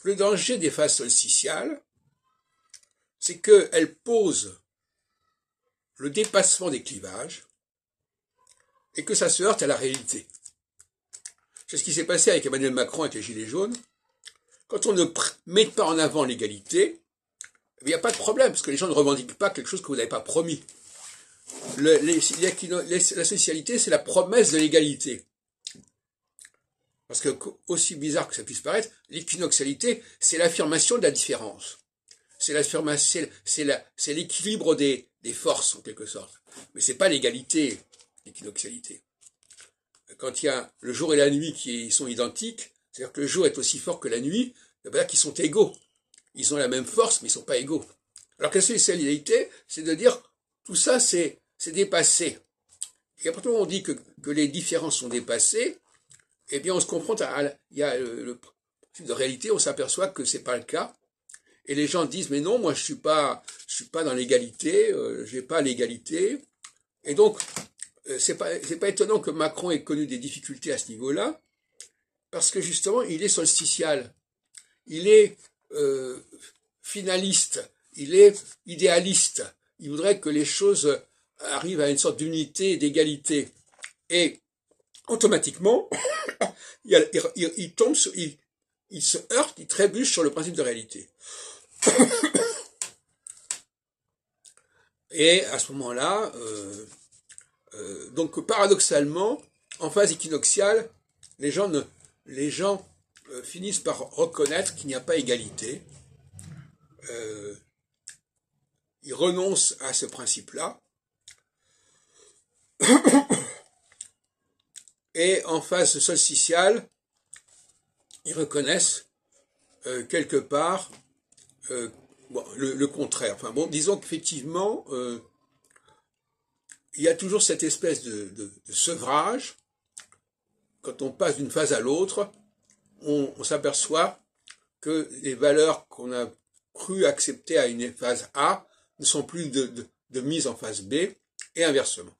Le danger des phases solsticiales, c'est qu'elles posent le dépassement des clivages et que ça se heurte à la réalité. C'est ce qui s'est passé avec Emmanuel Macron avec les Gilets jaunes. Quand on ne met pas en avant l'égalité, il n'y a pas de problème, parce que les gens ne revendiquent pas quelque chose que vous n'avez pas promis. La socialité, c'est la promesse de l'égalité. Parce que, aussi bizarre que ça puisse paraître, l'équinoxialité, c'est l'affirmation de la différence. C'est l'équilibre des forces, en quelque sorte. Mais c'est pas l'égalité, l'équinoxialité. Quand il y a le jour et la nuit qui sont identiques, c'est-à-dire que le jour est aussi fort que la nuit, ça veut dire qu'ils sont égaux. Ils ont la même force, mais ils sont pas égaux. Alors que la socialité, c'est de dire, tout ça, c'est dépassé. Et à partir du moment où on dit que les différences sont dépassées, eh bien, on se confronte il y a le principe de réalité, on s'aperçoit que c'est pas le cas. Et les gens disent, mais non, moi, je suis pas dans l'égalité, j'ai pas l'égalité. Et donc, c'est pas étonnant que Macron ait connu des difficultés à ce niveau-là, parce que justement, il est solsticial. Il est, finaliste. Il est idéaliste. Il voudrait que les choses arrivent à une sorte d'unité et d'égalité. Et, automatiquement, il tombe il se heurte, il trébuche sur le principe de réalité. Et à ce moment-là, donc paradoxalement, en phase équinoxiale, les gens finissent par reconnaître qu'il n'y a pas égalité. Ils renoncent à ce principe-là. Et en phase solsticiale, ils reconnaissent quelque part le contraire. Enfin bon, disons qu'effectivement, il y a toujours cette espèce de sevrage. Quand on passe d'une phase à l'autre, on s'aperçoit que les valeurs qu'on a cru accepter à une phase A ne sont plus de mise en phase B, et inversement.